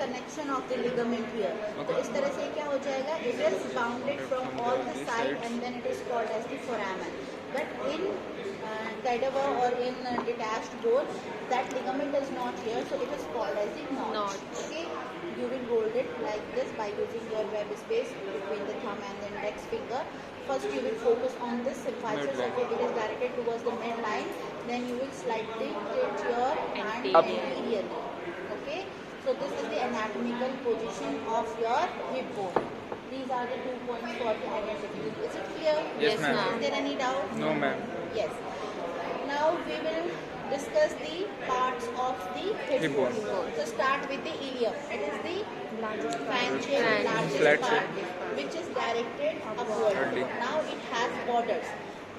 connection of the ligament here. तो इस तरह से क्या हो जाएगा? It is bounded from all the sides and then it is called as the foramen. But in cadaver or in detached bone, that ligament is not here, so it is called as the knot. Okay, you will hold it like this by using your web space between the thumb and the index finger. First, you will focus on this symphysis. Okay, it is directed towards the midline. Then you will slightly tilt your hand anteriorly. Okay, so this is the anatomical position of your hip bone. These are the 2 points for the identification. Is it clear? Yes, ma'am. Is there any doubt? No, ma'am. Yes. Now we will discuss the parts of the hip bone. So start with the ilium. It is the phalangeal largest part which is directed upward. Now it has borders.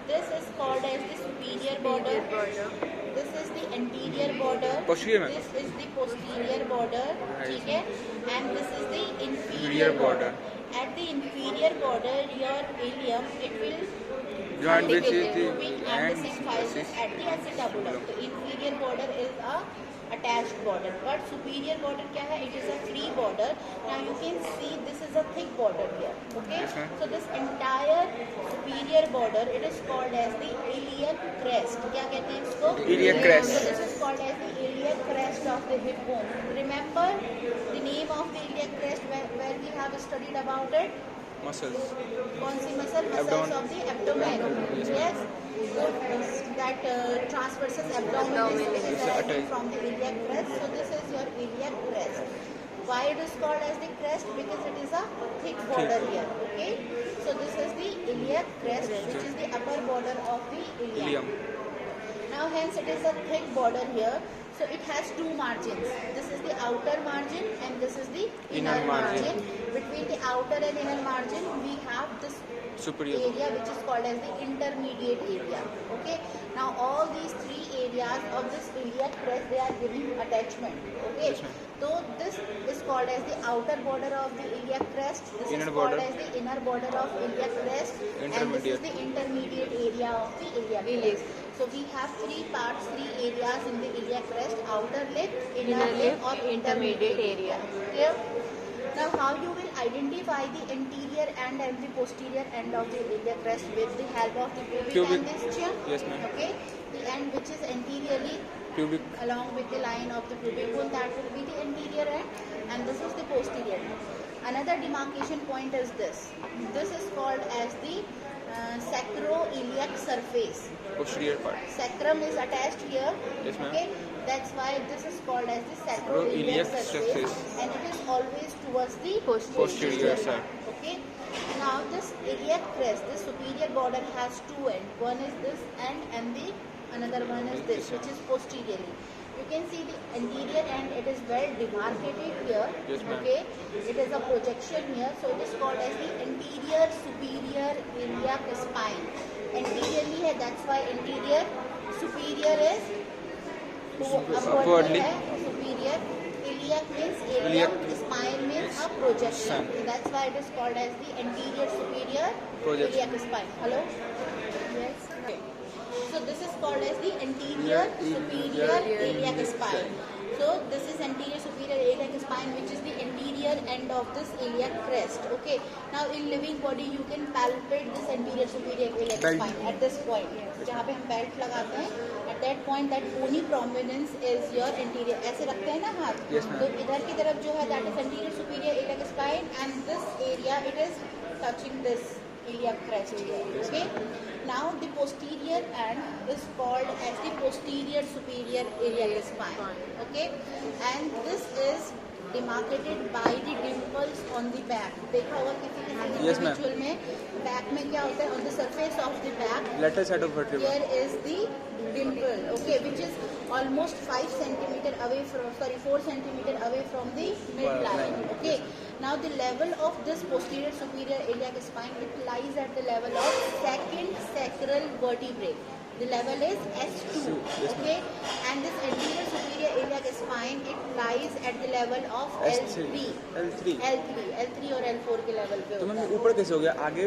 This is called as the superior border. This is the anterior border. Posterior. This is the posterior border. ठीक है? And this is the inferior border. At the inferior border, your ilium, it will Join which is the and the symphysis at the acetabulum. The inferior border is a attached border, but superior border क्या है? It is a free border. Now you can see this is a thick border here. Okay, yes, so this entire superior border, it is called as the iliac crest. क्या कहते हैं इसको? Iliac crest. So this is called as the iliac crest of the hip bone. Remember the name of the iliac crest where we have studied about it? Muscles. कौन सी muscle? Muscles of the abdomen. Yes. So that transversus abdomen is derived from the iliac crest. So this is your iliac crest. Why it is called as the crest? Because it is a thick border here. Okay. So this is the iliac crest, which is the upper border of the ilium. Now hence it is a thick border here. So it has 2 margins. This is the outer margin and this is the inner margin. Between the outer and inner margin, we have this Superior area which is called as the intermediate area. Okay. Now all these 3 areas of this iliac crest, they are giving attachment. Okay. Yes, so this is called as the outer border of the iliac crest. This Inner is called border. as the inner border of iliac crest. And this is the intermediate area of the iliac crest. So we have 3 parts, 3 areas in the iliac crest: outer lip, inner lip, or intermediate area. Clear? Now how you will identify the anterior end and the posterior end of the iliac crest with the help of the pubic and the ischium? Yes, ma'am. Okay. The end which is anteriorly Pubic. along with the line of the pubic bone, that will be the anterior end, and this is the posterior end. Another demarcation point is this. This is called as the sacroiliac surface. Posterior part. Sacrum is attached here. Yes, ma'am. Okay, that's why this is called as the sacroiliac Sacroiliac surface, surface. and it is always towards the Posterior side. Okay. Now this iliac crest, this superior border has 2 ends. One is this end, and the another one is this, which is posteriorly. You can see the anterior end, it is well demarcated here. Yes, ma'am. Okay, it is a projection here, so it is called as the anterior superior iliac spine. Anteriorly है, that's why anterior. Superior is upwardly है, superior. Iliac means ilium, spine means a projection. So that's why it is called as the anterior superior iliac spine. Hello? Yes. Okay. So this is called as the anterior superior iliac spine. So this is anterior superior iliac spine, which is the anterior end of this iliac crest. Okay. Now in living body you can palpate this anterior superior iliac spine at this point. जहाँ पे हम belt लगाते हैं, at that point that bony prominence is your anterior. ऐसे रखते हैं ना हाथ. Yes, ma'am. तो इधर की तरफ जो है that is anterior superior iliac spine, and this area it is touching this iliac crest here. Okay. Now the posterior end is called as the posterior superior iliac spine. Okay, and this is demarcated by the dimples on the back. देखा होगा किसी individual में back में क्या होता है? On the surface of the back, Lateral side of vertebra. here is the dimple. Okay, which is almost 5 centimeter away from, 4 centimeter away from the midline. Okay. Now the level of this posterior superior iliac spine, it lies at the level of second sacral vertebrae. The level is S2. Okay, and this anterior superior iliac spine, it lies at the level of L3. L3 और L4 के level पे. तो ma'am ऊपर कैसे हो गया? आगे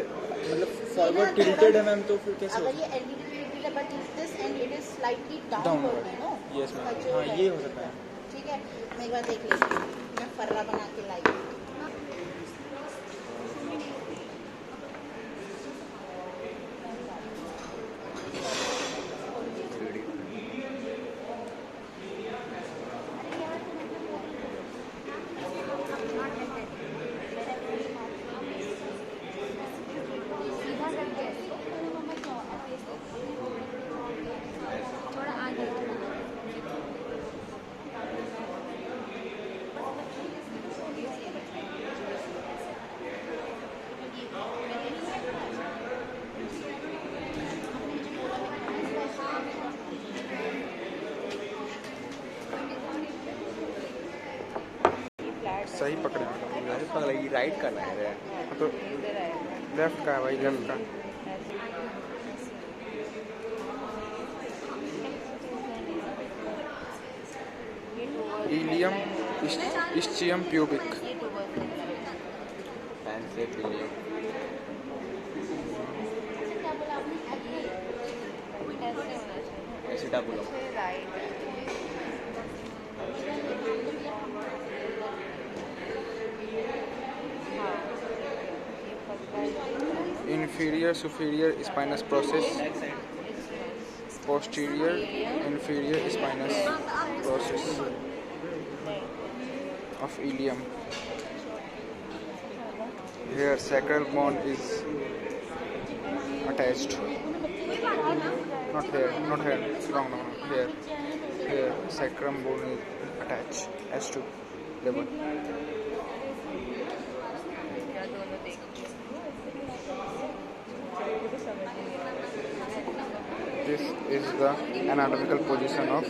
मतलब फॉरवर्ड टिल्टेड है मैम, तो फिर कैसे अगर होगा? ये anterior tilted है, but this end it is slightly downward, you know. Yes ma'am. जो हाँ है. ये हो सकता है. ठीक है, है, मैं एक बार देख लेती हूँ, मैं फर्रा बना के लाई हूँ। सही पकड़े नहीं पकड़ेगी, राइट करना है रे। तो लेफ्ट का है भाई, लेफ्ट का। Ilium ischium pubic. फैन से पीलिए। सीधा बोलो। Inferior superior spinous process, posterior inferior spinous process of ilium. Here sacral bone is attached. Not here, not here. Wrong. Here sacrum bone is attached. S2 level. This is the anatomical position of